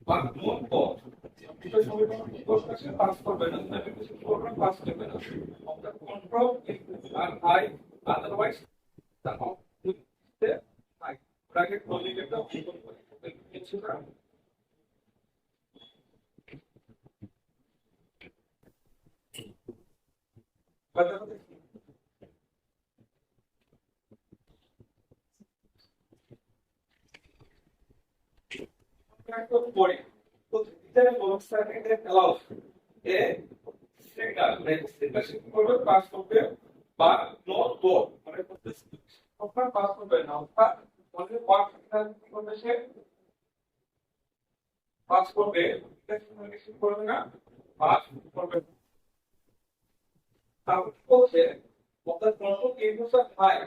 বা নোট পথ দুটো সমীকরণ কি করতে পাস করবে না, তাহলে কিছু করবে পাস করবে না। আমরা control are I otherwise the output there like bracket closing এটা ওপেন করে কিছু না কথা কথা একটা পড়ে তো এটা ব্লক সার্কিটের অ্যালাউ এ সিগন্যাল রেজিস্ট্রেশন করবে পাস করবে বা নোট বোর্ড মানে আপনার পাস করবে না অর্থাৎ মানে পাস করবে সে পাস করবে রেজিস্ট্রেশন করবে না পাস করবে তারপর বলছে অর্থাৎ control inputs are high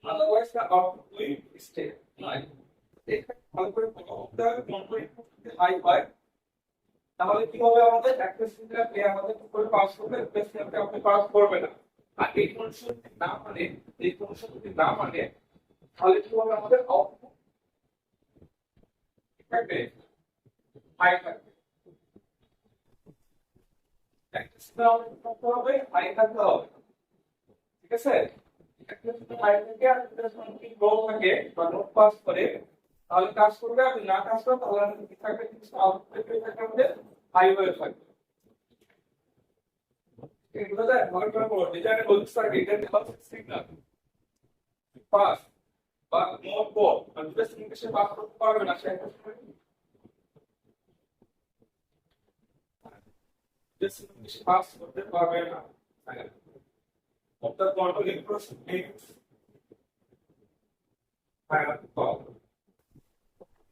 otherwise the output will stay high এখানে ভালো করে অর্থাৎ control input যদি হাই হয় তাহলে কি হবে আমাদের একটা সিগন্যাল প্লে আমাদের কি করে পাস করবে প্লাস সিগন্যালটা আপনি পাস করবে না আর এই কন্ডিশন যদি না মানে এই কন্ডিশন যদি না মানে তাহলে কি হবে আমাদের আউটপুট থাকবে হাই থাকবে একটা সিগন্যাল করতে হবে হাই থাকতে হবে ঠিক আছে একটা যদি হাই থাকে আর একটা যদি লো থাকে বা নোট পাস করে তাহলে কাজ করবে আর না কাজ করে তাহলে আমাদের কি থাকবে কিছু আউটপুট থাকবে আমাদের হাই হয়ে থাকবে এগুলো তো মনে করো ডিজাইনের লজিক সার্কিট এর সিগন্যাল পাস বা নোট বোর্ড আর দুটো সিগন্যাল পাস করতে পারবে না সেটা সিগন্যাল পাস করতে পারবে না অর্থাৎ কন্ট্রোল ইনপুটস নেক্সট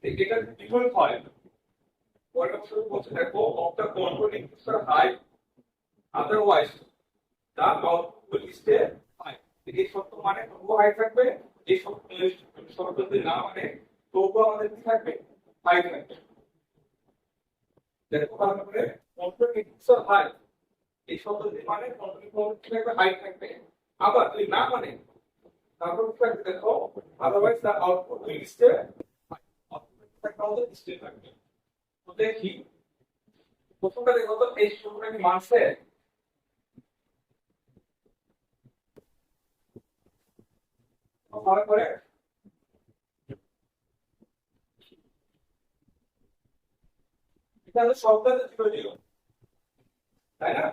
এটা ডিফল্ট হয় পরের অপশন বলছে দেখো of the control inputs are high otherwise the output will stay high এই শর্ত মানে তবুও হাই থাকবে এই শর্ত যদি না মানে তবুও আমাদের কি থাকবে হাই থাকবে দেখো ভালো করে কন্ট্রোল ইনপুটস আর হাই এই শর্ত যদি মানে কন্ট্রোল ইনপুট থাকবে হাই থাকবে আবার যদি না মানে তারপর কি থাকবে দেখো otherwise the output will stay high output থাকবে আমাদের স্টে থাকবে তো দেখি প্রথমটা দেখো তো এই শর্তটা কি মানছে ভালো করে এটা শব্দটা ছিল দিল তাই না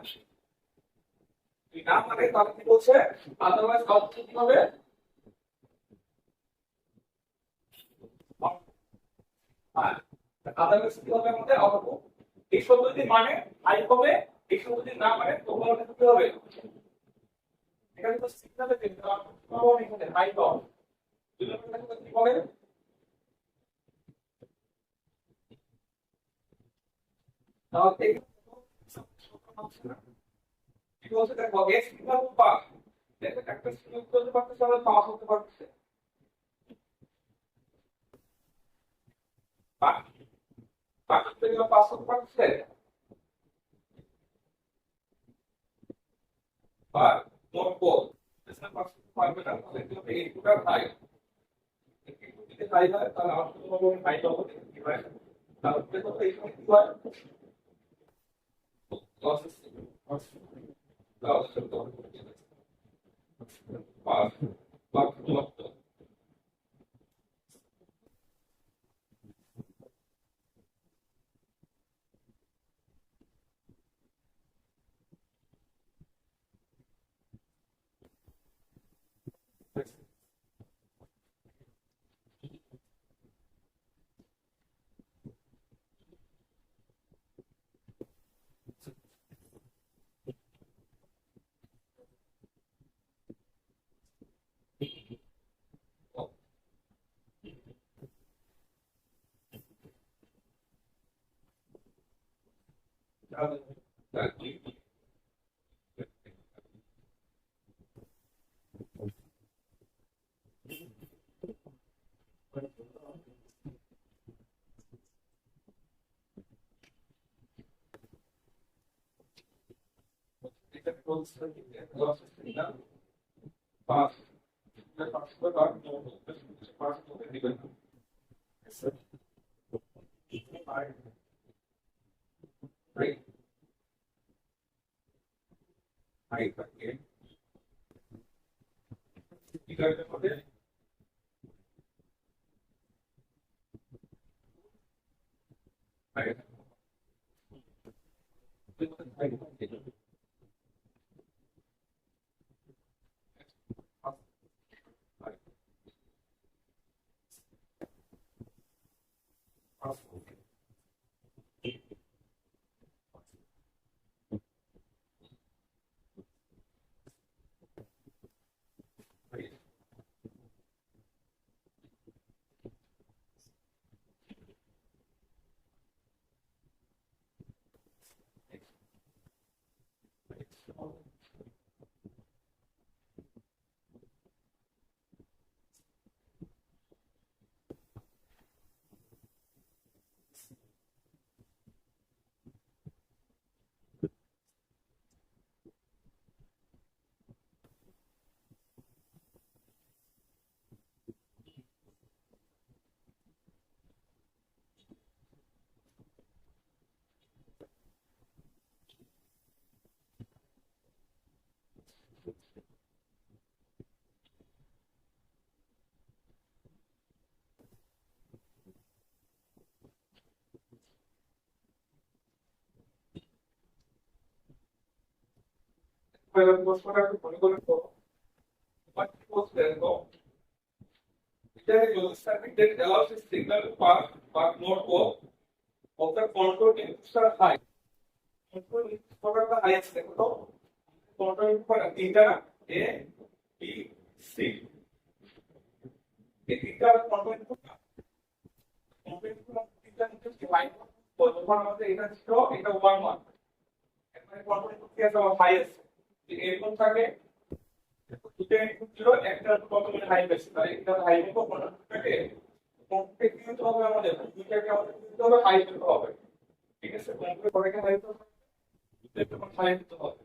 তুই না মানে তাহলে কি বলছে আদারওয়াইজ আউটপুট কি হবে হ্যাঁ আদারওয়াইজ কি হবে আমাদের আউটপুট এই শব্দ যদি মানে হাই হবে এই শব্দ যদি না মানে তখন আমাদের কি হবে এখানে তো সিগন্যালে দিতে হবে এখানে হাই পাওয়া দুটো কি হবে তাহলে কি বলছে দেখো এক্স ইকুয়াল টু পাস দেখো একটা সিগন্যাল করতে পারতেছে আমরা পাস হতে পারতেছে পাস পাস থেকে পাস হতে পারতেছে আর নোট বোর্ড এটা পাস করতে পারবে না তাহলে কি হবে ইনপুট আর হাই ইনপুট যদি হাই হয় তাহলে আউটপুট হবে হাই হবে কি হয় তাহলে তো এই সময় কি হয় losses losses pass pass loss এটা বলছে লসেস না পাস পাস করে পাস পাস করে দিবেন প্রশ্নটা একটু মনে করে তো that allows a signal to pass but not go of the control inputs are high. Control inputs are the highest দেখো control input তিনটা A B C এই তিনটা control input তিনটা input ডিভাইড তো যখন আমাদের এটা ছিল এটা 1 1 এখন control input কি আছে হাইয়েস্ট এরকম থাকে দুটো ইনপুট ছিল একটা কত মানে হাই বেশি তাই এটা হাই নিব কোনটাকে কোনটা কি হতে হবে আমাদের দুইটাকে আমাদের দিতে হবে হাই দিতে হবে ঠিক আছে কোনটা করে হাই দিতে হবে দুইটাকে আমরা হাই দিতে হবে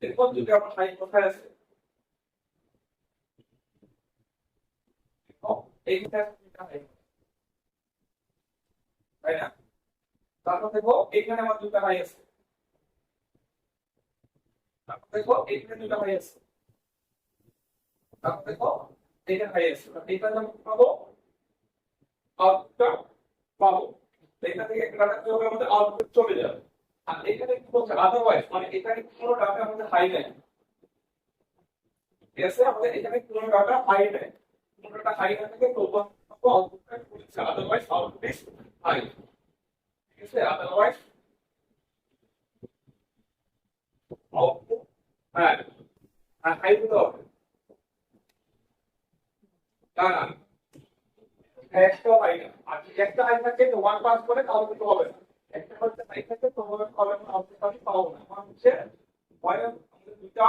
এরপর যদি আমরা হাই কোথায় আছে এইটা হাই তাই না তারপর দেখো এখানে আমার দুটো হাই আছে তারপর দেখো এখানে দুটো হাই আছে তারপর দেখো এটা হাইয়েস্ট এটা যখন পাবো আউটপুটটা পাবো এটা থেকে একটা ডাটা কি হবে আমাদের আউটপুট চলে যাবে আর এখানে কি বলছে আদারওয়াইজ মানে এখানে কোনো ডাটা আমাদের হাই নাই ঠিক আছে আমাদের এখানে কোনো ডাটা হাই নাই কোনো ডাটা হাই না থাকে তো আউটপুটটা বলছে আদারওয়াইজ আউটপুট ইজ হাই ঠিক আছে আদারওয়াইজ আউটপুট হ্যাঁ হাই দিতে হবে না একটা হাই না আর একটা হাই থাকে তো ওয়ান পাস করে তাহলে কিন্তু হবে না একটা হচ্ছে হাই থাকে তো হবে না আউটপুট আমি পাবো না আমার হচ্ছে হয় আমাদের দুটো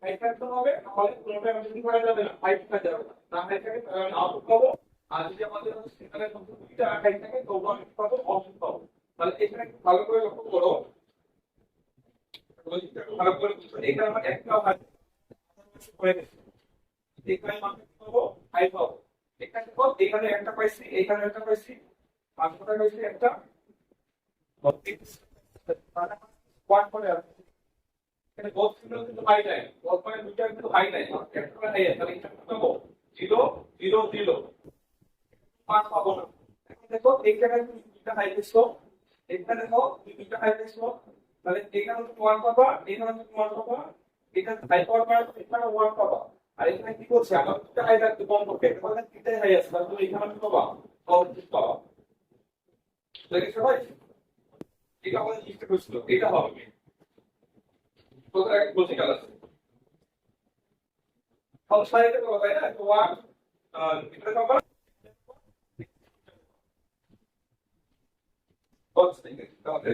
হাই থাকতে হবে তাহলে কোনটা মেশিন করা যাবে না হাই থাকা যাবে না হাই থাকে তাহলে আউটপুট পাবো আর যদি আমাদের সেখানে দুটো হাই থাকে তো ওয়ান পাবো আউটপুট পাবো তাহলে এখানে ভালো করে লক্ষ্য করো ভালো করে বুঝো এখানে আমার একটা হাই হয়ে গেছে এখানে আমি পাবো হাই পাবো এখানে কত এখানে একটা পাইছি এখানে একটা পাইছি আর কোথায় পাইছি একটা 1 করে আছে এখানে both সিগন্যাল কিন্তু হাই নাই both পয়েন্ট দুটো কিন্তু হাই নাই একটা হাই আছে তাহলে এটা পাবো 0 0 0 পাঁচ পাবো না এখন দেখো এখানে দুটো হাই পেছো এখানে দেখো দুটো হাই পেছো তাহলে এখানে 1 পাবা এখানে 1 পাবা এখানে হাই পাওয়ার পর এখানে 1 পাবা আর এখানে কি করছে আমার দুটো হাই রাখতে বন্ধ করতে তাহলে তিনটাই হাই আছে তাহলে তুমি এখানে কি পাবা আউটপুট পাবা দেখি সবাই এটা আমাদের লিস্টে করছিল এটা হবে তোদের একটা লজিক্যাল আছে ফাংশন এটা তো তাই না তো ওয়ান এটা পাবা তাহলে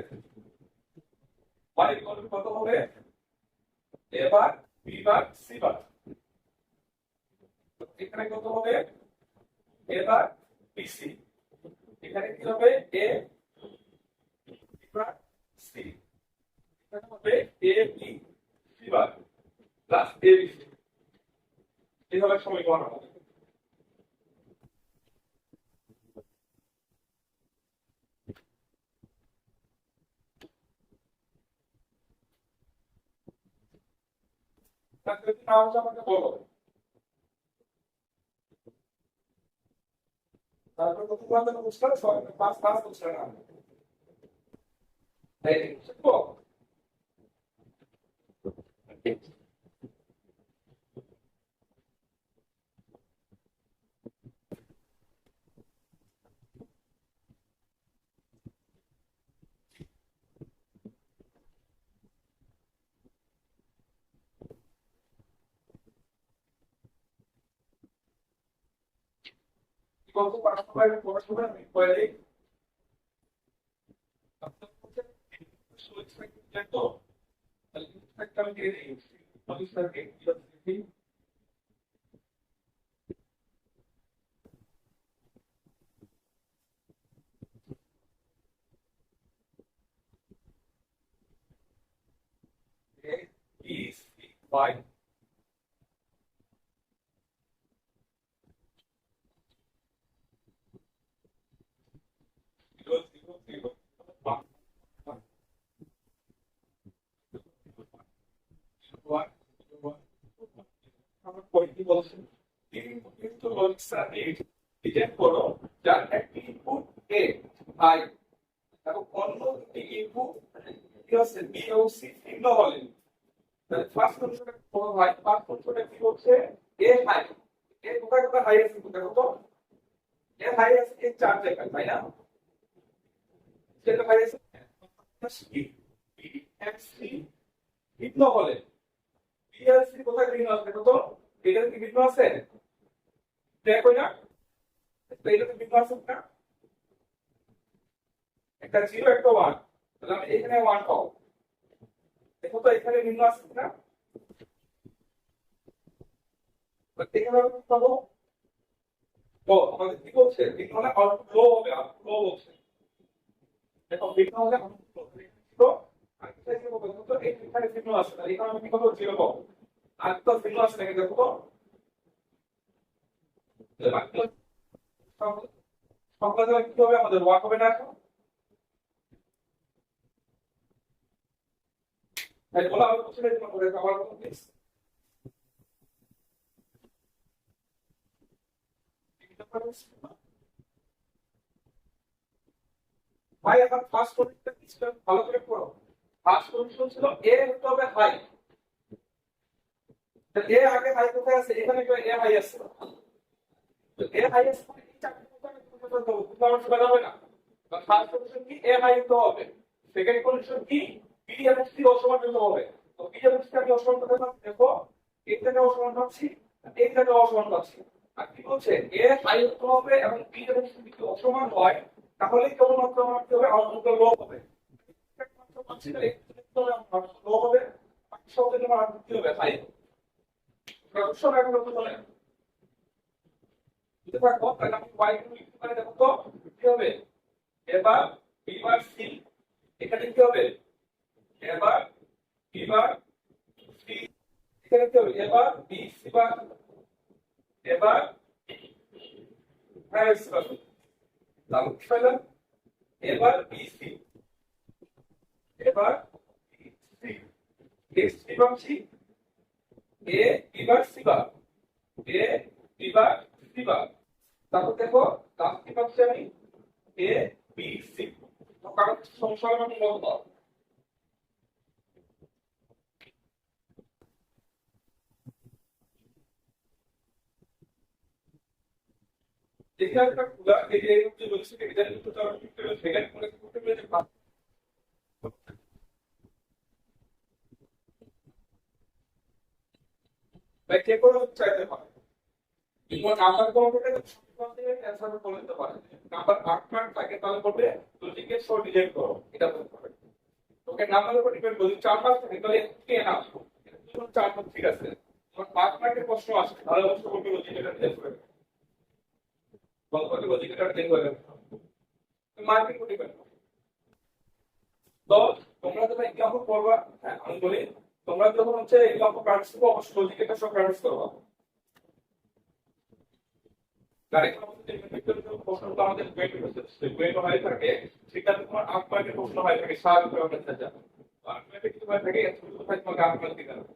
পাই কত হবে এ বার বি বার সি বার এখানে কত হবে এ বার বিসি এখানে কি হবে এ বি বার সি এখানে হবে A B C bar plus A B C এই হবে সমীকরণ হবে তাহলে যদি না হচ্ছে আমাকে বলো। তারপর কত ক্লাসে বুঝতে ছয় পাঁচ পাঁচ বুঝতে না তাই শিখবো। কত পাঁচ সময় পড়াশোনা আমি পড়ে তো তাহলে একটা আমি দিয়ে দিই অফিসারকে is by zero zero zero one one one one আমার পয়েন্টটি বলছেন কিন্তু লজিক্সা এইট ডিজাইন করো যার একটি ইনপুট এ আই এবং অন্য একটি ইনপুট কি আছে বি ও সি ভিন্ন হলে তাহলে ফার্স্ট কন্ডিশনটা কোন হয় ফার্স্ট কন্ডিশনটা কি হচ্ছে এ হাই এ কোথায় কোথায় হাই আছে দেখো তো এ হাই আছে এই চার জায়গায় তাই না যেটা হাই আছে সি বি এম সি ভিন্ন হলে বি আর সি কোথায় ভিন্ন আছে দেখো তো এটা কি ভিন্ন আছে দেখো না এটা কি ভিন্ন আছে না একটা 0 একটা 1 তাহলে আমি এখানে 1 পাবো দেখো তো এখানে ভিন্ন আছে না এখানে পাবো ও আমাদের কি বলছে ভিন্ন হলে আউটপুট লো হবে আউটপুট লো বলছে দেখো ভিন্ন হলে আউটপুট লো তো আর কি চাইছি বলবো তো এখানে ভিন্ন আছে তাহলে এখানে আমি কি করব 0 পাবো আর তো ভিন্ন আছে নাকি দেখো তো তাহলে বাকি সংখ্যা কি হবে আমাদের 1 হবে না এখন তাই বলা হবে কোশ্চেনের জন্য করে আবার বলুন প্লিজ ভাই এখন ফার্স্ট কন্ডিশনটা কি ছিল ভালো করে পড়ো ফার্স্ট কন্ডিশন ছিল এ হতে হবে হাই তো এ আগে হাই কোথায় আছে এখানে তো এ হাই আছে তো এ হাই আছে মানে এই চারটি কোথায় কোথায় দেবো উদাহরণ শোনা যাবে না তো ফার্স্ট কন্ডিশন কি এ হাই হতে হবে সেকেন্ড কন্ডিশন কি বি এবং সি অসমান হতে হবে তো বি এবং সি আমি অসমান করতে পারছি দেখো এখানে অসমান পাচ্ছি এখানে অসমান পাচ্ছি আর কি বলছে এ হাই হতে হবে এবং বি এবং সি যদি অসমান হয় তাহলে কেবলমাত্র আমার কি হবে আউটপুট লো হবে একমাত্র পাচ্ছি না একটু লো হবে বাকি সব থেকে আমার আউটপুট কি হবে হাই প্রদর্শন এখন হতে বলে বুঝতে পারবো তাহলে আমি y কে লিখতে পারি দেখো তো কি হবে এবার এবার সি এখানে কি হবে এবার এবার সি এখানে কি হবে এবার বি সি বার এবার প্রাইস বার তাহলে কি পেলাম এবার বি সি এবার বি সি এস এবার সি এ এবার সি বার এ এবার সি বার তারপর দেখো লাস্ট কি পাচ্ছি আমি এ বি সি তো কারণ সংখ্যার আমি বলবো দেখি একটা খুলা এই যে হচ্ছে বলছি এটা কিন্তু তার সেকেন্ড করে করতে পেরে ভাই কে করে চাইতে পারে কিন্তু নাম্বার কোনটা সমান থেকে ক্যান্সার করে দিতে পারে নাম্বার 8 মার্ক থাকে তাহলে বলবে লজিকের শর্ট ডিজাইন করো এটা বলতে পারে ওকে নাম্বারের উপর ডিপেন্ড করে 4 মার্ক থাকে তাহলে কে না 4 মার্ক ঠিক আছে তোমার 5 মার্কের প্রশ্ন আসে তাহলে অবশ্যই বলবে লজিকের ডিজাইন করে বলতে লজিকের ডিজাইন করে মার্কেট উপর ডিপেন্ড তো তোমরা যখন এক্সাম্পল পড়বা হ্যাঁ আমি বলি তোমরা যখন হচ্ছে এক্সাম্পল প্র্যাকটিস করবে অবশ্যই লজিকের সব প্র্যাকটিস করবা ডাইরেক্ট আমাদের প্রশ্নটা আমাদের ওয়েট হয় থাকে সেটা তোমার 8 মার্কের প্রশ্ন হয় থাকে 7 করে আমরা যা 8 মার্কের কিছু হয় থাকে এত হয় তোমাকে 8 মার্ক দিতে হবে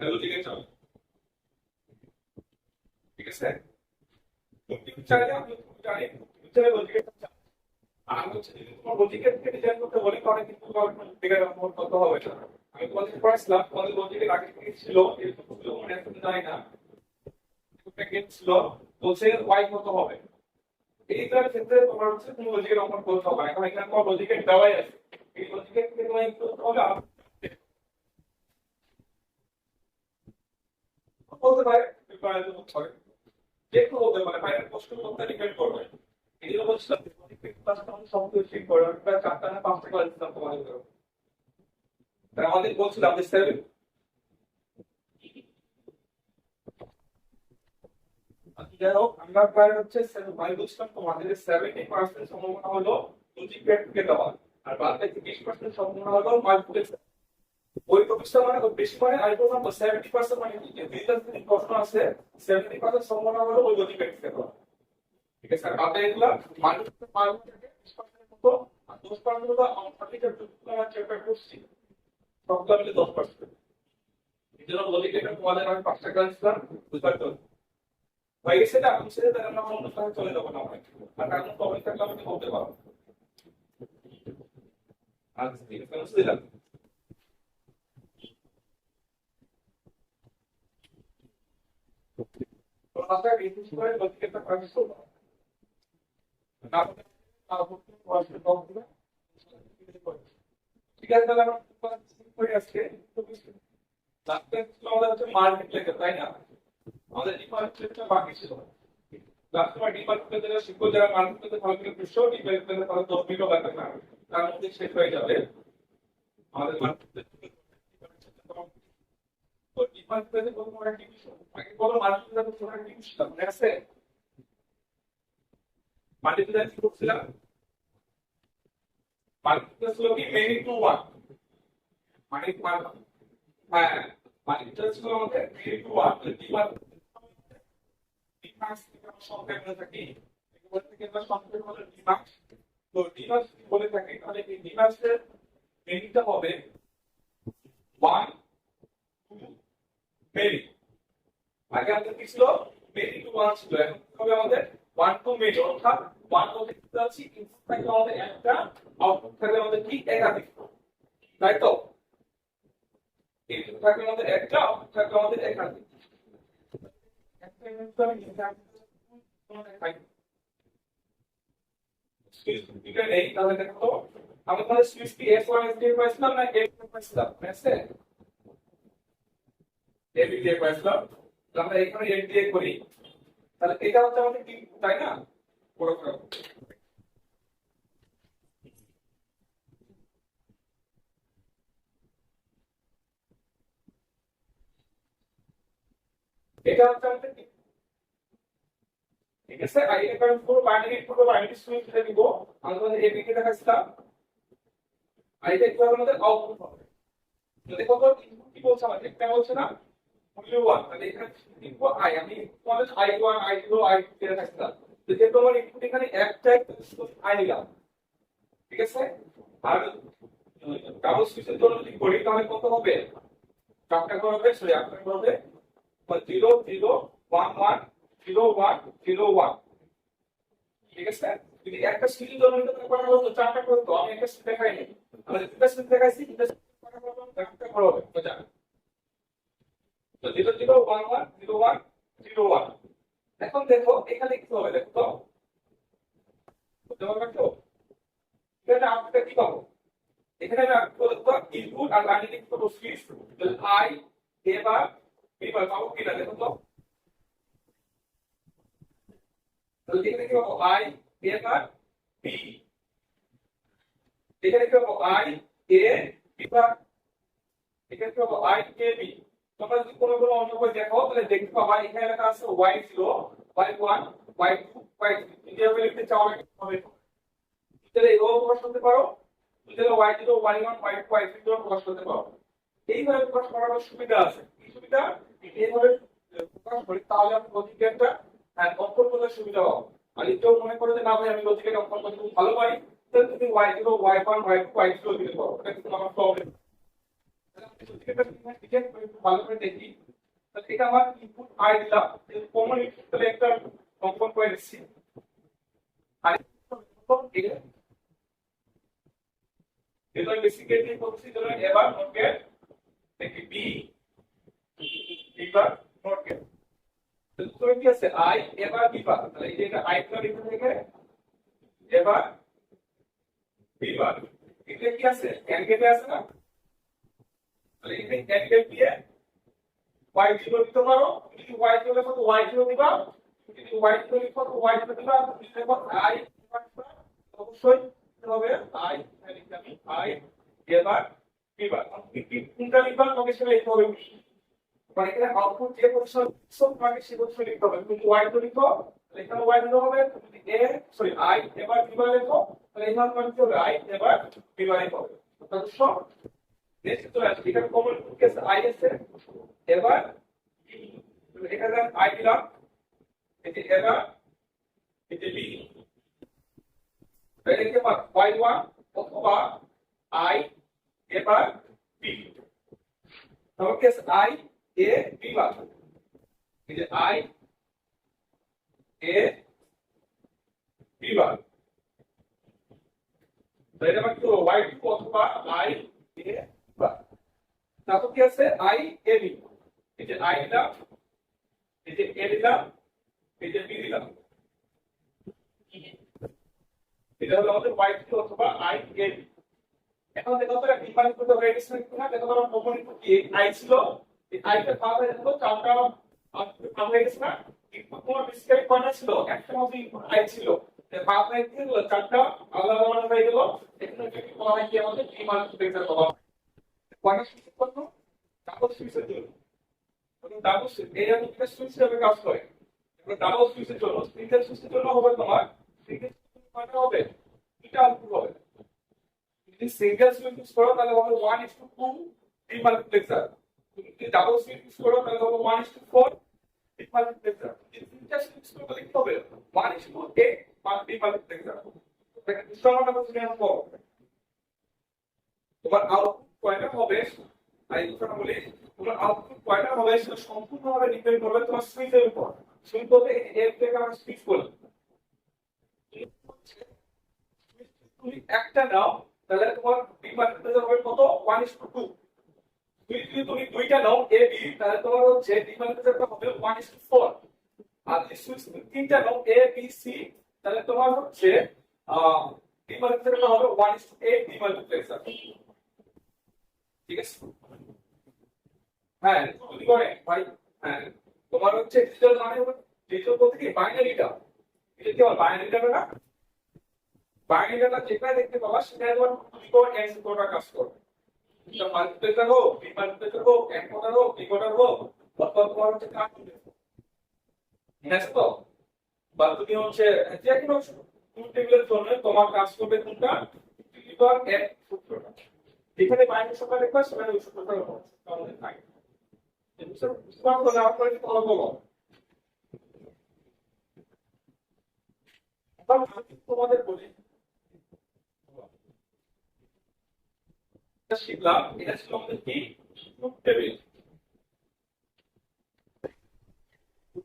লজিকের চাল, ঠিক আছে? চাইলে আমি জানি লজিকের চাল। আর হচ্ছে যদি তোমার লজিকের থেকে ডিজাইন করতে বলে তাহলে কিন্তু লজিকের আমার কত হবে না। আমি তোমাদের পড়াইছিলাম, তোমাদের লজিকের আগে থেকে ছিল এরকম ছিল, মানে এখন জানি না প্যাকেজ ছিল, বলছে ওয়াই কত হবে। এইটার ক্ষেত্রে তোমার হচ্ছে তুমি লজিকের অঙ্কন করতে হবে, এখন এখানে তোমার লজিকের দেওয়াই আছে, এই লজিকের থেকে তোমার একটু তাহলে বলতে পারে প্রিপারেশন হবে, যে কেউ বলতে পারে বাইরের প্রশ্ন করতে ডিপেন্ড করবে। এই জন্য বলছিলাম ক্লাসটা আমাদের সব কিছু ঠিক করে প্রায় 4টা না 5টা ক্লাস দিতাম তোমাদের। তাই আমাদের বলছিলাম যে 7 যাই হোক আমরা প্রায় হচ্ছে ভাই বলছিলাম তোমাদের 70% সম্ভাবনা হলো লজিক প্র্যাকটিকে দেওয়া, আর বাদ বাকি 20% সম্ভাবনা হলো মাল্টিপ্লেক্স। ওই প্রফেসর মানে খুব বেশি মানে আমি বললাম 70% মানে কি, যে দুইটা যদি প্রশ্ন আছে 70% সম্ভাবনা হলো ওই লজিক প্র্যাকটিকে দেওয়া, ঠিক আছে? আর বাকি এগুলা মাল্টিপ্লেক্স মাল্টিপ্লেক্স থেকে 20% মতো, আর 10% হলো আমার পার্টিকুলার আমার চ্যাপ্টার করছি সবটা মিলে 10%। এই জন্য লজিক এটা তোমাদের আমি 5টা ক্লাস দিলাম, বুঝতে পারছো? হয়ে গেছে না? আমি সেটা আমরা অন্য ক্লাসে চলে যাবো না হয়, আর কারণ টপিক থাকলে আমাকে বলতে পারো। আচ্ছা ঠিক আছে, বুঝলাম। তো আমরা বিশেষ করে লজিকের প্র্যাকটিস করব, না হলে আসলে কম দিবে। ঠিক আছে, তাহলে আমরা করে আজকে লাস্টে আমাদের হচ্ছে মাল্টিপ্লেক্স, তাই না? আমাদের ডিপার্টমেন্টটা বাকি ছিল, লাস্টে আমার ডিপার্টমেন্টে শিখবো যারা মাল্টিপ্লেক্সে ভালো করে বুঝছো, ডিপার্টমেন্টে ভালো 10 মিনিটও লাগবে না, তার মধ্যে শেষ হয়ে যাবে আমাদের মাল্টিপ্লেক্স। তো ডিপার্টমেন্টে কোনো একটা ডিভিশন আগে কোনো মাল্টিপ্লেক্সে কোনো একটা ডিভিশন মনে আছে? মাল্টিপ্লেক্স কি করছিলাম? মাল্টিপ্লেক্স হলো কি মেনি টু ওয়ান, মানে হ্যাঁ মাল্টিপ্লেক্স হলো আমাদের মেনি টু ওয়ান। ডিমাক্স থেকে আমরা সংখ্যা বলে থাকি, এগুলো থেকে আমরা সংখ্যা বলে ডিমাক্স। তো ডিমাক্স বলে থাকি, তাহলে এই ডিমাক্সের মেনিটা হবে 1 2 মেনি। আগে আমাদের কি ছিল? মেনি টু 1 ছিল, এখন হবে আমাদের 1 টু মেনি, অর্থাৎ 1 বলতে কি আছে, ইনপুট থাকলে আমাদের একটা, আউটপুট থাকলে আমাদের কি একাধিক, তাই তো? ইনপুট থাকলে আমাদের একটা, আউটপুট থাকলে আমাদের একাধিক। একটা ইনপুট আমি দেখাই, সুইচ নেই, তাহলে দেখো তো আমি তোমাদের সুইচ কি S1 S2 পাইছিলাম না A2 পাইছিলাম? আছে AB দিয়ে পাইছিলাম, আমরা এখানে A দিয়ে করি, তাহলে এটা হচ্ছে আমাদের কি, তাই না? বড় করো, এটা হচ্ছে আমাদের কি, ঠিক আছে? আর এটা কারণ পুরো বাইনারি সুইচ দিয়ে দিব, আমরা তোমাদের AB কে দেখাইছিলাম, আর এটা কি হবে আমাদের আউটপুট হবে। তো দেখো তো ইনপুট কি বলছে আমাদের, এটা বলছে না মূল্যবান, তাহলে এখানে লিখব আই, আমি তোমাদের I1 I0 I2 দিয়ে দেখাইছিলাম, তো যেহেতু আমার ইনপুট এখানে একটাই, আই নিলাম, ঠিক আছে? আর ডাবল সুইচের জন্য যদি করি তাহলে কত হবে? চারটা করে হবে, সরি আটটা করে হবে, 0 0 1 1 0 1 0 1, ঠিক আছে? যদি একটা সুইচের জন্য এটা করা হলো তো চারটা করে, তো আমি একটা সুইচ দেখাইনি, আমি দুটো সুইচ দেখাইছি, দুটো সুইচ করা হলো চারটা করে হবে, তো জান তো 0 0 1 1 0 1 0 1। এখন দেখো এখানে কি হবে, দেখো তো বুঝতে পারবে তো? এখানে আমরা কি পাবো? এখানে আমি বলবো ইনপুট আর লাইনে লিখতে পাবো সুইচ, তাহলে আই এবার এবার পাবো কিনা দেখো তো, তাহলে এখানে কি পাবো? আই এবার বি, এখানে কি পাবো? আই এ এবার, এখানে কি পাবো? I A B. তোমরা যদি কোনো কোনো অন্য বই দেখো তাহলে দেখতে পাবা এখানে লেখা আছে y0 y1 y2 y3, এইভাবে লিখতে চাও হবে, তাহলে এগুলো প্রকাশ করতে পারো, তাহলে y0 y1 y2 y3 গুলো প্রকাশ করতে পারো। এইভাবে প্রকাশ করার সুবিধা আছে, কি সুবিধা? এইভাবে প্রকাশ করি তাহলে আমি লজিক্যালটা অঙ্কন করতে সুবিধা হবে। আর কেউ মনে করে যে না ভাই আমি লজিক্যাল অঙ্কন করতে খুব ভালো পারি, তাহলে তুমি y0 y1 y2 y3 দিতে পারো, এটা কিন্তু আমার প্রবলেম। ভালো করে দেখি তাহলে এটা আমার ইনপুট আই দিলাম কমন ইনপুট তাহলে একটা অঙ্কন করে দিচ্ছি আর এটা বেসিক্যালি করছি ধরুন এবার নোট গেট দেখি বি এবার নোট গেট তো কি আছে আই এবার বি পাস তাহলে এই যে এটা আই প্লাস এখান থেকে এবার বি পাস এটা কি আছে এন্ড গেটে আছে না তাহলে এই এন্ড গেট দিয়ে y0 দিতে পারো যদি y0 লেখো তো y0 দিবা যদি y0 লেখো তো y0 দিবা লিখবো i অবশ্যই হবে i লিখলাম i এবার বিভাগ কোনটা লিখবা তোমাকে সেটা লিখতে হবে মানে এখানে আউটপুট যে পজিশন সব তোমাকে সেই পজিশন লিখতে হবে তুমি y0 লিখো তাহলে এখানে y0 হবে যদি i এবার বিভাগ লেখো তাহলে এখানে তোমাকে কি হবে i এবার বিভাগ লিখতে হবে তাহলে সব নেক্সট চলে আসবে এখানে কমন কেস i আছে এবার এখানে আই দিলাম এটি এবার এটি বি তাহলে কি পাবো y1 অথবা i এবার বি তাহলে কেস i a b বার এই যে i a b বার তাহলে এটা কি হলো y2 অথবা i a বার তারপর কি আছে i a b এই যে i দিলাম এই যে a দিলাম এই যে b দিলাম এটা হলো আমাদের y2 অথবা i a b এখন দেখো তো একটা ডিফাইন করতে হবে রেডিয়েশন কিনা দেখো তো কমন ইনপুট কি i ছিল এই i টা পাওয়া যায় তো চারটা আমরা গেছে না ইনপুট তোমার বেসিক্যালি কয়টা ছিল একটা মধ্যে ইনপুট i ছিল পাওয়া যায় কি হলো চারটা আলাদা আলাদা হয়ে গেল এখানে কি পাওয়া যায় কি আমাদের d মাল্টিপ্লেক্সার পাওয়া কয়টা সুইচ করব ডাবল সুইচের জন্য ডাবল সুইচ এই রকম একটা সুইচ হিসেবে কাজ করে এবার ডাবল সুইচের জন্য সিঙ্গেল সুইচের জন্য হবে তোমার সিঙ্গেল কয়টা হবে দুটো আউটপুট হবে যদি সিঙ্গেল সুইচ ইউজ করো তাহলে হবে 1:2 ডিমাল্টিপ্লেক্সার যদি ডাবল সুইচ ইউজ করো তাহলে হবে 1:4 ডিমাল্টিপ্লেক্সার যদি তিনটা সুইচ ইউজ করো তাহলে কি হবে 1:8 ডিমাল্টিপ্লেক্সার দেখেন সমানটা কত নেওয়া হবে তোমার আউটপুট কয়টা হবে আর এই কথাটা বলি তোমার আউটপুট কয়টা হবে সেটা সম্পূর্ণভাবে ডিপেন্ড করবে তোমার সুইচের উপর সুইচ বলতে এর থেকে আমরা সুইচ বলি তুমি একটা নাও তাহলে তোমার ডিমাল্টিপ্লেক্সার হবে কত 1:2 যদি তুমি দুইটা নাও a b তাহলে তোমার হচ্ছে ডিমাল্টিপ্লেক্সারটা হবে 1:4 আর যদি সুইচ তিনটা নাও a b c তাহলে তোমার হচ্ছে ডিমাল্টিপ্লেক্সারটা হবে 1:8 ডিমাল্টিপ্লেক্সার ঠিক আছে হ্যাঁ যদি করে ভাই হ্যাঁ তোমার হচ্ছে ডিজিটাল মানে ডিজিটাল বলতে কি বাইনারিটা এটা কি হয় বাইনারিটা না বাইনারিটা যেটা দেখতে পাবা সেটা তোমার ডিকোড এন্ড কোডার কাজ করবে এটা মাল্টিপ্লেক্সার হোক ডিমাল্টিপ্লেক্সার হোক এনকোডার হোক ডিকোডার হোক অথবা তোমার হচ্ছে কার্টুন ঠিক আছে তো বা তুমি হচ্ছে যে কোনো টুল টেবিলের জন্য তোমার কাজ করবে কোনটা ডিকোড এন্ড সূত্রটা এখানে বাইনারি সংখ্যা লিখবা সেখানে ওই সূত্রটা আমাদের থাকে এর বুঝতে পারলে আপনারা কি ফলো করব তোমাদের বলি শিখলাম এটা ছিল আমাদের কি ট্রুথ টেবিল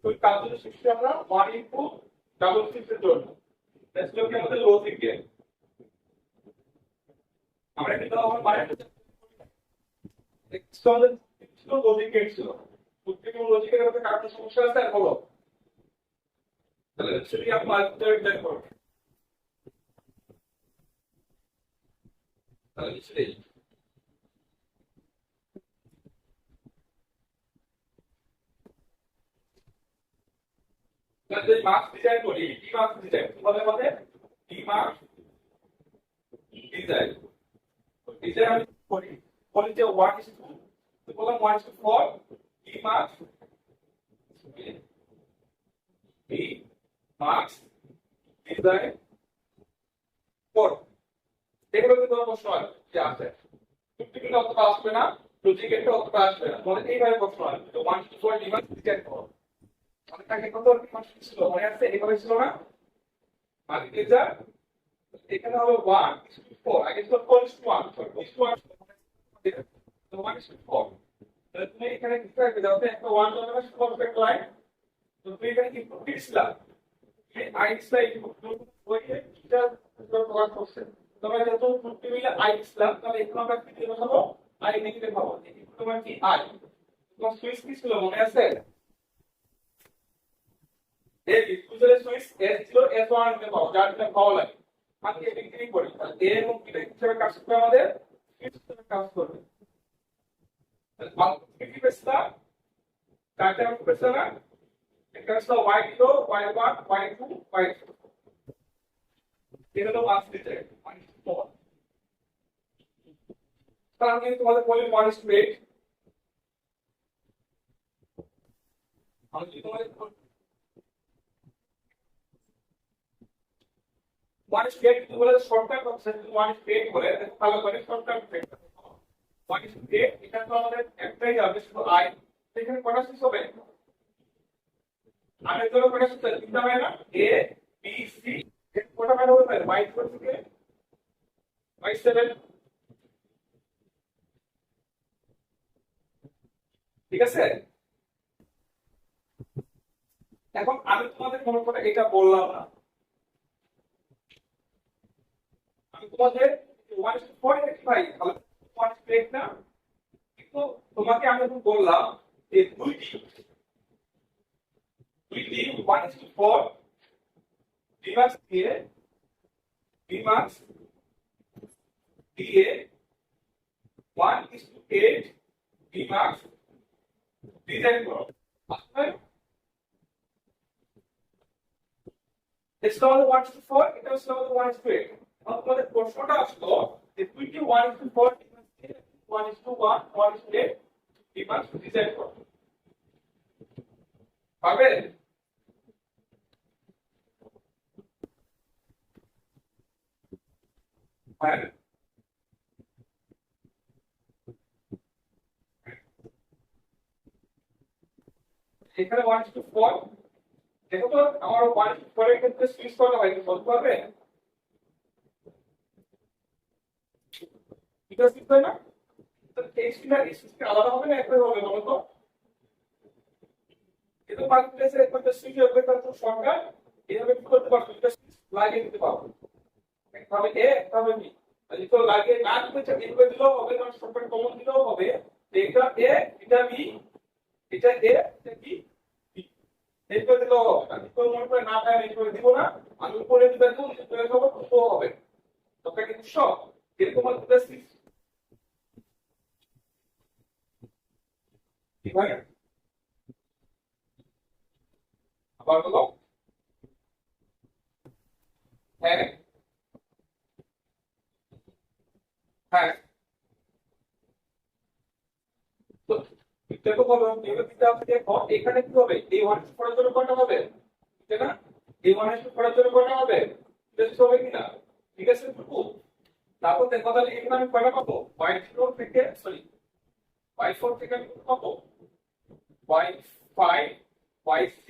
ট্রুথ কাজের শিখছি আমরা 1 ইনপুট ডাবল সিক্সের জন্য এটা ছিল কি আমাদের লজিক গেট আমরা কিন্তু আমার বাইরে এক্সটার্নাল ছিল লজিক গেট ছিল ট্রুথ টেবিল লজিকের মধ্যে কারণ সমস্যা আছে আর বলো তাহলে যদি আমরা আরেকটা দেখব তাহলে সেটাই যদি মার্কস ডিজাইন করি কি মার্কস ডিজাইন কিভাবে হবে কি মার্কস ডিজাইন ডিজাইন আমি করি বলি যে 1:2 তো বললাম 1:4 কি মার্কস কি মার্কস ডিজাইন ফর এগুলো কিন্তু প্রশ্ন হয় যে আছে টিপিক্যাল অতটা আসবে না লজিক একটা অতটা আসবে না মানে এইভাবে প্রশ্ন হয় তো 1:4 ডিমান্ড ডিজাইন করো অনেকটাকে কত ডিমান্ড ছিল মনে আছে এইভাবে ছিল না মাল্টিপ্লিকার এখানে হবে 1:4 আগে ছিল 4:1 4:1 তো 1 is to 4 তাহলে তুমি এখানে কি থাকবে দাও একটা 1 ধরে পারফেক্ট লাইন তো তুমি এখানে কি দিছিলা এই আইসলাই হয়ে এটা প্রকাশ করছে তোমরা যত ত্রুটি মিলে আই ইসলাম তাহলে এখানে আমরা কি দিয়ে বসাবো আই নেগেটিভ পাবো তোমার কি আই তোমার সুইচ কি ছিল মনে আছে এই ইকুয়ালের সুইচ এস ছিল S1 এর পাবো যার জন্য পাওয়া লাগে আমি এটা ক্লিক করি তাহলে এ এবং কি হিসেবে কাজ করবে আমাদের সুইচ হিসেবে কাজ করবে তাহলে আউটপুট কি পেছলা কাটা আউটপুট পেছলা এটা হলো y0 y1 y2 y3 এটা হলো মাস দিতে 1:4 তাহলে আমি তোমাদের বলি 1:8 আমি যদি তোমাদের 1:8 বলে শর্টকাট অপশন 1:8 বলে ভালো করে শর্টকাট পেয়ে 1:8 এটা তো আমাদের একটাই যাবে শুধু i এখানে কটা শেষ হবে আমি ধরো কটা শেষ হবে তিনটা হয় না a b c এর কটা মানে হতে পারে y4 থেকে y7 ঠিক আছে এখন আমি তোমাদের কোনো কথা এটা বললাম না আমি তোমাদের 1:4 দেখতে পাই তাহলে 1:8 না কিন্তু তোমাকে আমি এখন বললাম যে দুইটি 1:4 ডিমাক্স দিয়ে 1:8 ডিমাক্স ডিজাইন করো আসলে এটা হলো 1:4 এটা হলো 1:8 আমাদের প্রশ্নটা আসলো যে 1:4 1:1 1:8 ডিমাক্স ডিজাইন করো পাবে হ্যাঁ এখানে 1:4 দেখো তো আমার 1:4 এর ক্ষেত্রে সুইচ করা হয় কি বলতে পারবে এটা সুইচ হয় না তো টেক্সটটা সুইচটা আলাদা হবে না একই হবে বলো তো এটা মার্কেটপ্লেসে একটা সুইচ হবে তার তো সংখ্যা এইভাবে কি করতে পারছো এটা সুইচ লাগিয়ে দিতে পারো একভাবে এ একভাবে বি যদি তো লাগিয়ে না দিতে চাই এইভাবে দিলেও হবে কারণ সবটা কমন দিলেও হবে এটা এ এটা বি এটা এ এটা বি এই করে দিলেও হবে আমি তো মনে করে না পাই এই করে দিব না আমি উপরে দিতে দেব নিচে করে দেব তো হবে তোমরা কি বুঝছো এরকম একটা সুইচ ঠিক আছে আবার বলো হ্যাঁ হ্যাঁ তো দেখো বলো নিয়মিত আপনি দেখো এখানে কি হবে এই 1 পড়ার জন্য কত হবে ঠিক না এই 1 পড়ার জন্য কত হবে টেস্ট হবে কিনা ঠিক আছে টুকু তারপর দেখো তাহলে এখানে আমি কয়টা পাবো y4 থেকে সরি y4 থেকে আমি কত পাবো y5 y6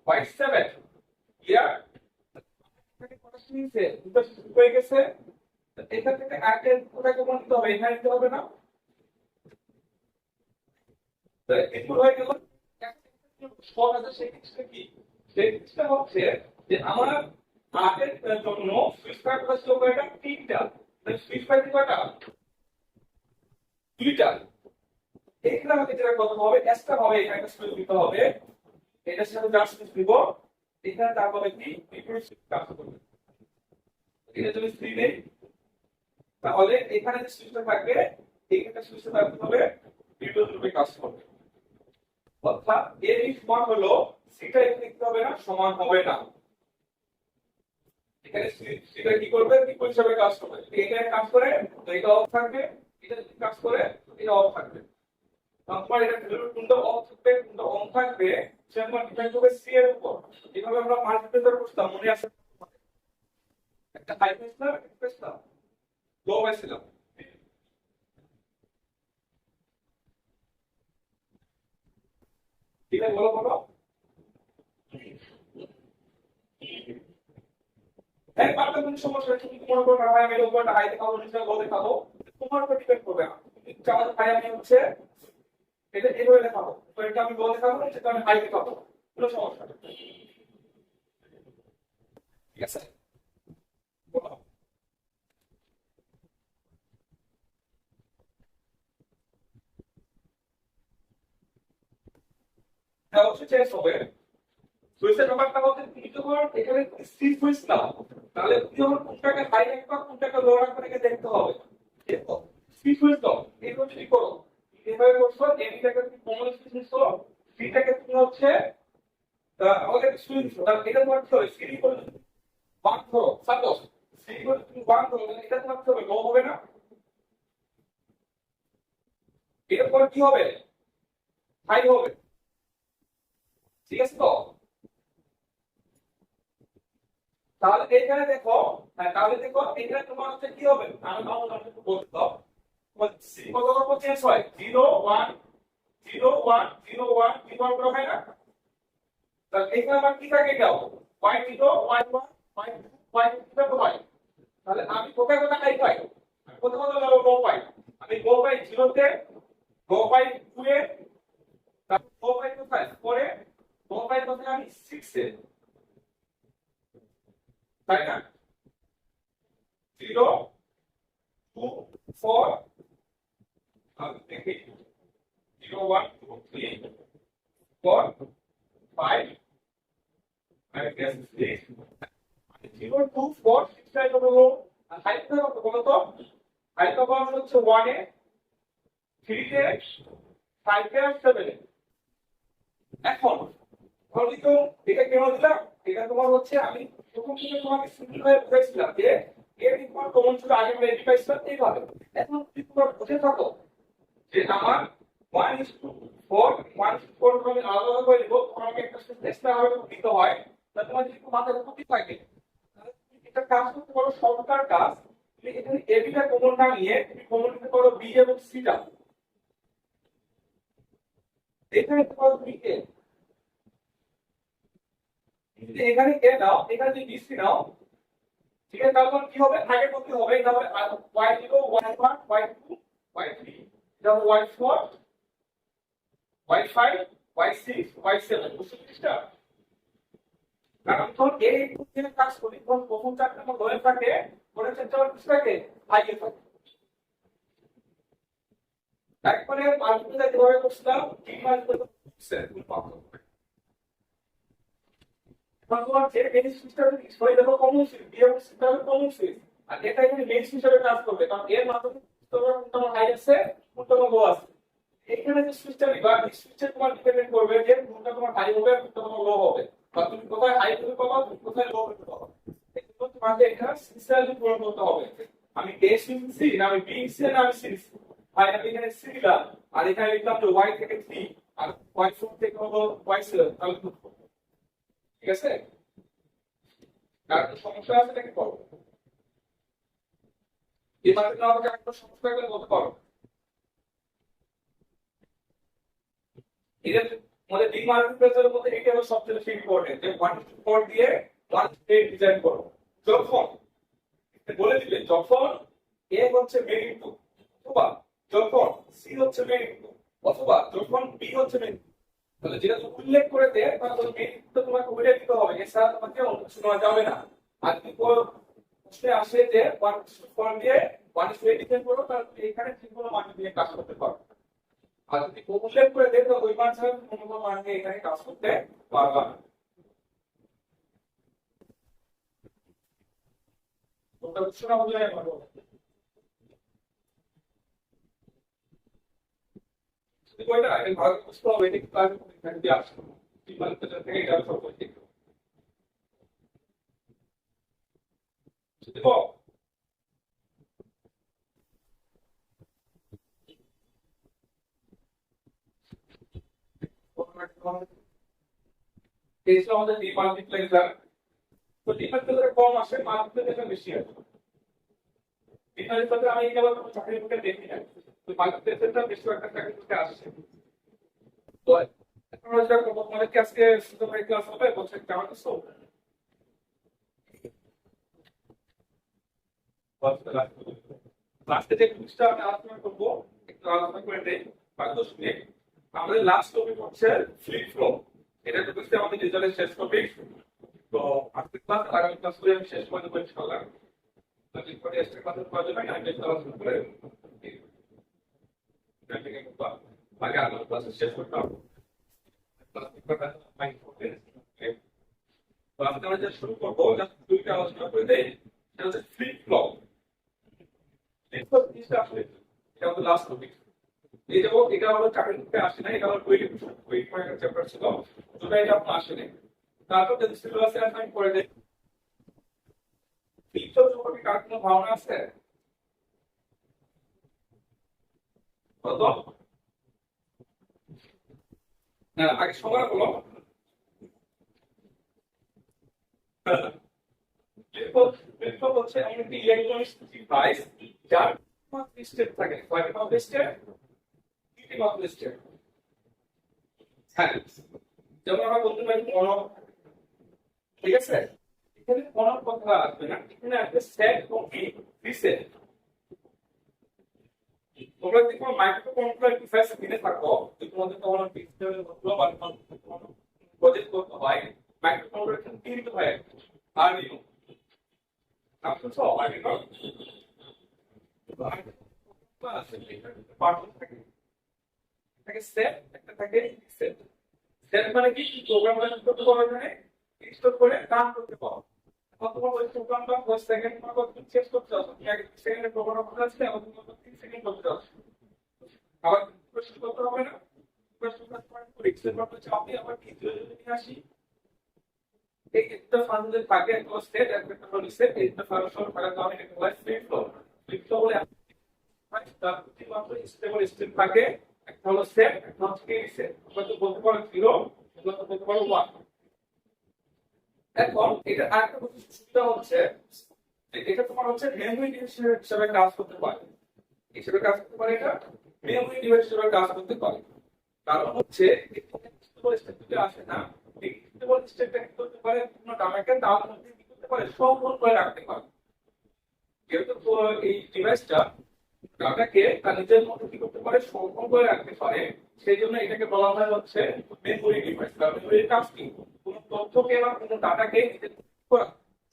y7 ক্লিয়ার এখানে কত নিচে দুটো হয়ে গেছে এখান থেকে আগে কোথায় কমন দিতে হবে এখানে দিতে হবে না এগুলো হয়ে গেল সহজ আছে সেই জিনিসটা কি সেই জিনিসটা হচ্ছে যে আমার আগের জন্য সুইচ কার্ড ছিল কয়টা তিনটা সুইচ কার্ড কয়টা দুইটা এখানে আমাকে যেটা কথা হবে এক্সট্রা হবে এখানে সুইচ দিতে হবে এটার সাথে যার সুইচ দিব এখানে তার হবে কি বিপরীত সুইচ কাজ করবে এটা যদি স্ক্রিন নেই তাহলে এখানে যে সুইচটা থাকবে এইখানটা সুইচটা থাকতে হবে বিপরীত রূপে কাজ করবে অর্থাৎ এর সমান হলো সেটা এখানে কি হবে না সমান হবে না এখানে সেটা কি করবে বিপরীত হিসাবে কাজ করবে এখানে কাজ করে তো এটা অফ থাকবে এটা যদি কাজ করে এটা অফ থাকবে তারপর এটা কোনটা অফ থাকবে কোনটা অন থাকবে সেটা আমরা ডিপেন্ড করবে সি এর উপর এভাবে আমরা মাল্টিপ্লিকেটর করতাম মনে আছে একটা হাই পেছিলাম একটা পেছিলাম লো পেছিলাম ঠিক আছে বলো বলো একবার তো কোনো সমস্যা তুমি মনে করো না ভাই আমি উপরটা হাই দেখাবো নিচে লো দেখাবো তোমার উপর ডিপেন্ড করবে না তুমি আমাদের হাই আমি হচ্ছে এটা এভাবে দেখাবো, তো এটা আমি বলে দেখাবো, সেটা আমি হাই দেখাবো, কোনো সমস্যা নেই। ঠিক আছে, এটা অবশ্যই চেঞ্জ হবে। সুইচের ব্যাপারটা হচ্ছে তুমি যখন এখানে সি সুইচ নাও, তাহলে তুমি যখন কোনটাকে হাই রাখবা কোনটাকে লো রাখবা এটাকে দেখতে হবে। দেখো সি সুইচ দাও, এইভাবে যদি করো, এইভাবে করছো, এটাকে তুমি কমন সুইচ নিছো, সিটাকে তুমি হচ্ছে আমাদের সুইচ দিছো, তাহলে এটা তোমার কি হবে, সিডি করে ওয়ান ধরো, সাপোজ সিডি করে তুমি ওয়ান ধরো, তাহলে এটা তোমার কি হবে, লো হবে না? এটা তোমার কি হবে, হাই হবে। ঠিক আছে তো? তাহলে এখানে দেখো, হ্যাঁ তাহলে দেখো এখানে তোমার হচ্ছে কি হবে, আমি তোমাকে একটু বলতে দাও। সি কত কত চেঞ্জ হয়, 0 1 0 1 0 1 0 1 করে হয় না? তাহলে এখানে আমার কি থাকে, এটাও y0 y1 y2 y2 কত হয়? তাহলে আমি কোথায় কোথায় হাই পাই, কোথায় কোথায় লো পাই? আমি লো পাই 0 তে, লো পাই 2 এ, তারপর লো পাই কোথায় 4 এ, লো পাই কোথায় আমি 6 এ, তাই না? 0 2 4 দেখি 0 1 2 3 4 5 I guess 6 0 2 4 6 টাই হলো হাইট কত বলতো, হাইট পাওয়ার হচ্ছে 1 এ 3 তে 5 এ আর 7 এ। এখন ধরো তো এটা কেন দিলাম, এটা তোমার হচ্ছে আমি প্রথম থেকে তোমাকে সিম্পল ভাবে বুঝাইছিলাম যে এর তোমার কমন ছিল আগে আমরা এটি পাইছিলাম এইভাবে। এখন যদি তোমরা বুঝে থাকো যে আমার 1:4 1:4 আমি আলাদা আলাদা করে দিব, তখন আমাকে একটা এক্সট্রা ভাবে দিতে হয়, তাহলে তোমার যদি একটু মাথায় ঢুকতে থাকে, তাহলে তুমি এটা কাজ করতে পারো, সরকার কাজ তুমি এখানে এবিটা কমন না নিয়ে তুমি কমন নিতে পারো বি এবং সিটা, এখানে নিতে পারো তুমি এ, যদি এখানে এ নাও এখানে যদি বিসি নাও, ঠিক আছে, তারপর কি হবে, আগে করতে হবে, তাহলে y0 y1 y2 y3, এটা হবে y4 y5 y6 y7, বুঝতে পারছিস? কারণ তোর এই ইকুয়েশনে কাজ করি তখন প্রথম চারটা আমার ধরে থাকে, পরের চারটা আমার কিছু থাকে হাইয়ে থাকে। একবারে মাল্টিপ্লাই যেভাবে করছিলাম তিন মাল্টিপ্লাই করছে তোমার যে বেনিস সিস্টেম সবাই দেখো common switch BM system common switch, আর এটা এখানে বেনিস হিসেবে কাজ করবে, কারণ এর মাধ্যমে তোমার হাই আছে কোনটা লো আছে। এখানে যে সুইচটা নিবা এই সুইচে তোমার ডিপেন্ডেন্ট করবে যে কোনটা তোমার হাই হবে কোনটা তোমার লো হবে, বা তুমি কোথায় হাই হবে পাবা তুমি কোথায় লো হবে পাবা। এগুলো তোমাকে এটা সিস্টেমে পূরণ করতে হবে, আমি এ সি না আমি বি সি না আমি সি ভাই, আমি এখানে সি দিলাম আর এখানে লিখলাম যে ওয়াই থেকে 3 আর y4 থেকে হলো y7, তাহলে ঠিক আছে? আর সমস্যা আছে নাকি বলো, এই মাত্র আমাকে একটা সমস্যা করে বলতে পারো। এদের মধ্যে ডিপ মাল্টিপ্লেক্সারের মধ্যে এটা হলো সবচেয়ে বেশি ইম্পর্টেন্ট, যে 1:4 দিয়ে 1 ডিজাইন করো। যখন বলে দিলে যখন এ হচ্ছে মেইন ইনপুট, অথবা যখন সি হচ্ছে মেইন ইনপুট, অথবা যখন বি হচ্ছে মেইন ইনপুট, তাহলে যেটা উল্লেখ করে দেয় তাহলে মেইন ইনপুট তোমাকে ওইটা দিতে হবে, এছাড়া তোমাকে অন্য কিছু নেওয়া যাবে না। আর যদি প্রশ্নে আসে যে 1:4 দিয়ে 1:8 ডিজাইন করো, তাহলে এখানে যে কোনো মান দিয়ে কাজ করতে পারো। আর যদি উল্লেখ করে দেয় তো ওই মান ছাড়া কোনো কোনো মান দিয়ে এখানে কাজ করতে পারবা না। তোমরা বুঝছো না বলে আমার বলো। যদি কয়টা এটা ভাগ বুঝতে হবে, এটা কি কাজ এখানে দিয়ে আসবে, এই মানটা থেকে এটা সব করতে যদি বল এই যে আমাদের ডি মাল্টিপ্লেক্সার, তো ডি মাল্টিপ্লেক্সার কম আসে, মাল্টিপ্লেক্সার বেশি আসে। ডিফারেন্স হচ্ছে আমি কেবল চাকরির মুখে দেখি না, তো মাল্টিপ্লেক্সারটা বেশি একটা চাকরির মুখে আসছে। তো এখন যেটা করবো, তোমাদেরকে আজকে সুন্দর করে ক্লাস হবে, বলছে কেমন কিছু লাস্টে যে জিনিসটা আমি আলোচনা করবো, আলোচনা করে নেই 5 মিনিট। আমাদের লাস্ট টপিক হচ্ছে ফ্লিপ ফ্লপ। এটা তো হচ্ছে আমাদের রেজাল্টের শেষ টপিক। তো আজকের ক্লাস আগামী ক্লাস করে আমি শেষ করে দেবো ইনশাআল্লাহ। যদি পরে এক্সট্রা ক্লাসের প্রয়োজন হয় আমি একটা আলোচনা করে আগে আগামী ক্লাসে শেষ করতে হবে। তো আজকে আমরা যা শুরু করবো জাস্ট দুইটা আলোচনা করে দেই। সেটা হচ্ছে ফ্লিপ ফ্লপ। ফ্লিপ ফ্লপ জিনিসটা আসলে এটা আমাদের লাস্ট টপিক। এই যেমন এটা আমাদের চাকরিতে আসে না, এটা আমার 20 পয়েন্টের চ্যাপ্টার ছিল, যেটা এটা আপনার আসে না। তারপর যদি সিলেবাসে আসে আমি পড়ে দেই। ফ্লিপ ফ্লপ সম্পর্কে কার কোনো ধারণা আছে? কত না আগে সবার হলো ফ্লিপ ফ্লপ হচ্ছে এমন একটি ইলেকট্রনিক্স ডিভাইস যার স্টেট থাকে। কয়টা মাত্র স্টেট? 3টি মাত্র স্টেট। হ্যাঁ, যেমন আমরা বলতে পারি অন অফ, ঠিক আছে? এখানে অন অফ কথা আসবে না, এখানে আসবে সেট এবং রিসেট। তোমরা দেখো মাইক্রো কন্ট্রোলার ডিভাইস কিনে থাকো, তোমাদের তো অনেক পিক্সেল গ্লোবাল প্রজেক্ট করতে হয়। মাইক্রো কন্ট্রোলার কিন্তু তিনটি হয়, আরডিনো আপনি তো আরডিনো থাকে সেট, একটা থাকে রিসেট। সেট মানে কি? প্রোগ্রাম রান করতে পারবে, স্টোর করে রান করতে পারো। অথবা ওই প্রোগ্রামটা 1 সেকেন্ড বা কত চেক করতে চাও, তুমি আগে সেকেন্ডে প্রোগ্রাম করতে আসলে আবার তুমি 3 সেকেন্ড করতে চাও। আবার প্রশ্ন করতে হবে না, প্রশ্ন করতে পারেন এক্সেল করতে চাপি আবার ভিডিও যদি নিয়ে আসি। এই একটা ফাংশন থাকে, একটা স্টেট একটা হলো রিসেট। এইটা ফাংশন করার কারণে এটা হয় ফ্লিপ ফ্লপ। ফ্লিপ ফ্লপ বলে তার দুটি মাত্র স্টেবল স্টেট থাকে, একটা হলো সেট, একটা হচ্ছে রিসেট। তোমরা তো বলতে পারো 0, তোমরা তো বলতে পারো 1। এখন এটা আরেকটা সুবিধা হচ্ছে এটা তোমার হচ্ছে মেমরি হিসেবে কাজ করতে পারে। হিসেবে কাজ করতে পারে, এটা মেমরি ডিভাইস হিসেবে কাজ করতে পারে। কারণ হচ্ছে স্টেবল স্টেট যদি আসে না, এই স্টেবল স্টেটটা কি করতে পারে? কোনো ডাটাকে তার মধ্যে কি করতে পারে? সংরক্ষণ করে রাখতে পারে। যেহেতু এই ডিভাইসটা ডাটাকে তার নিজের মধ্যে কি করতে পারে? সংরক্ষণ করে রাখতে পারে, সেই জন্য এটাকে বলা হয় হচ্ছে মেমরি ডিভাইস। কারণ মেমরির কাজ কি? কোন তথ্যকে বা কোন ডাটাকে নিজের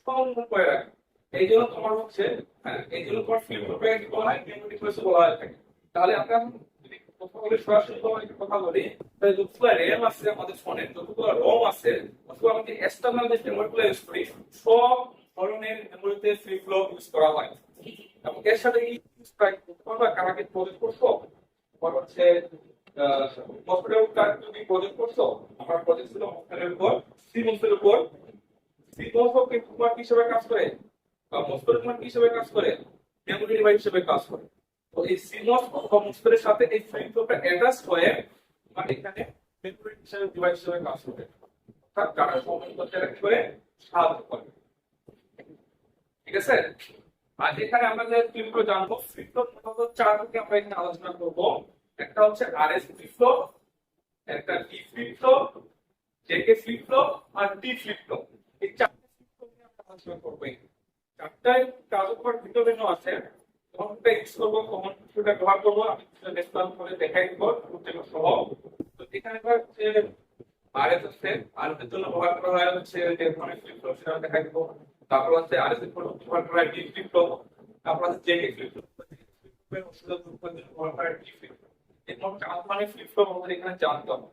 সংরক্ষণ করে রাখে। এই জন্য তোমার হচ্ছে এই জন্য তোমার ফ্লিপ ফ্লপে কি বলা হয়? মেমরি ডিভাইস বলা হয় থাকে। তাহলে আমরা যদি কথা বলি সরাসরি তোমাকে কথা বলি, তাহলে যতগুলো র্যাম আছে আমাদের ফোনে, যতগুলো রম আছে, অথবা আমাদের এক্সটার্নাল যে মেমরিগুলো ইউজ করি, সব ধরনের মেমরিতে ফ্লিপ ফ্লপ ইউজ করা হয়। এবং এর সাথে কি কারাকে প্রজেক্ট করছো, হচ্ছে হসপিটাল কার্ড যদি প্রজেক্ট করছো, আমার প্রজেক্ট ছিল হসপিটালের উপর, সিমন্সের উপর। সিমন্স তোমার কি হিসেবে কাজ করে? মস্কোর তোমার কি হিসেবে কাজ করে? মেমরি ডিভাইস হিসেবে কাজ করে। তো এই সিমন্স অথবা মস্কোর সাথে এই ফ্লিপ ফ্লপটা অ্যাটাচ হয়ে তোমার এখানে মেমরি হিসেবে ডিভাইস হিসেবে কাজ করে, অর্থাৎ কারা সময় করতে রাখতে করে সাহায্য করে। ঠিক আছে? আর এখানে আমরা যে ফ্লিপ ফ্লপ জানবো, ফ্লিপ ফ্লপ মূলত 4টি আমরা এখানে আলোচনা করব। একটা হচ্ছে আরএস ফ্লিপ ফ্লপ, একটা T flip flop, JK flip flop আর টি ফ্লিপ ফ্লপ। এই 4টি ফ্লিপ ফ্লপ নিয়ে আমরা আলোচনা করব। 4টাই কার্যকর ভিন্ন ভিন্ন আছে। কোনটা ইউজ করবো, কোন কিছুটা ব্যবহার করবো, আমি ডিসপ্লে করে দেখাই দিব প্রত্যেক সহ। তো এখানে হচ্ছে আরএস আছে, আরএস এর জন্য ব্যবহার করা হয় হচ্ছে যে ধরনের ফ্লিপ ফ্লপ সেটা দেখাই দিব। তারপর হচ্ছে আরএস এর জন্য ব্যবহার করা হয় টি ফ্লিপ ফ্লপ। তারপর আছে জেকে ফ্লিপ ফ্লপ। এর মধ্যে 4 ধরনের ফ্লিপ ফ্লপ আমাদের এখানে জানতে হবে।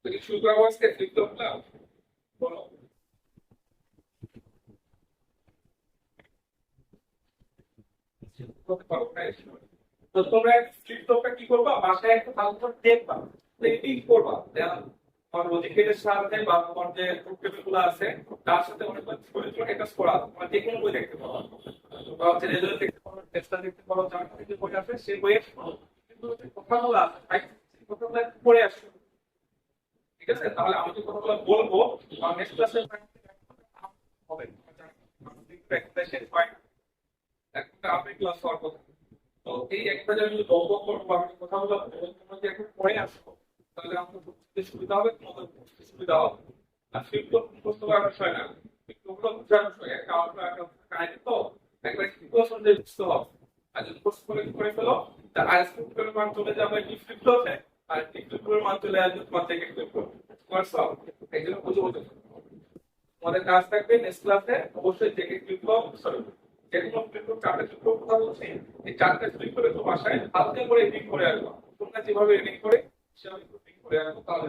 তো কি শুরু করা হচ্ছে ফ্লিপ ফ্লপটা? বলো। তো তোমরা ফ্লিপ ফ্লপটা কি করবা? বাসায় একটা ভালো করে দেখবা, তো এটি করবা তোমার লজিকের সাথে বা তোমার যে টেবিলগুলো আছে তার সাথে অনেক ছোট ছোট একটা করা, তোমরা যে কোনো বই দেখতে পারো। তোমরা হচ্ছে রেজাল্ট দেখতে পারো, টেস্টটা দেখতে পারো, যার থেকে বই আছে সেই বইয়ে কিন্তু কথাগুলো আছে কথাগুলো পড়ে আসো। ঠিক আছে? তাহলে আমি যে কথাগুলো বলবো আমার নেক্সট ক্লাসে হবে, একটা শেষ হয় একটা আপনি ক্লাস হওয়ার কথা। তো এই একটা যদি গল্প করবো আমি কথাগুলো তোমরা যে এখন পড়ে আসো, তাহলে আমাদের বুঝতে সুবিধা হবে, তোমাদের বুঝতে সুবিধা হবে। আর ফ্লিপ মুখস্থ করার বিষয় না, ওগুলো বোঝার বিষয়। একটা আমরা একটা কাহিনী তো একবার ইকুয়েশন দিয়ে বুঝতে হবে, আর যদি মুখস্থ করে ফেলো তার আইস ফ্লিপের মান চলে যাবে ডি ফ্লিপ ফ্লপে, আর ডি ফ্লিপের মান চলে আসবে তোমার থেকে ফ্লিপ ফ্লপে। তোমার সব এই জন্য বুঝে বুঝে তোমাদের কাজ থাকবে নেক্সট ক্লাসে অবশ্যই থেকে ফ্লিপ ফ্লপ সরি যে কোনো ফ্লিপ ফ্লপ চারটে ফ্লিপ ফ্লপ কথা বলছি, এই চারটে ফ্লিপ ফ্লপে তো বাসায় হালকা করে এডিট করে আসবা। তোমরা যেভাবে এডিট করে সেভাবে এডিট করে আসবো তাহলে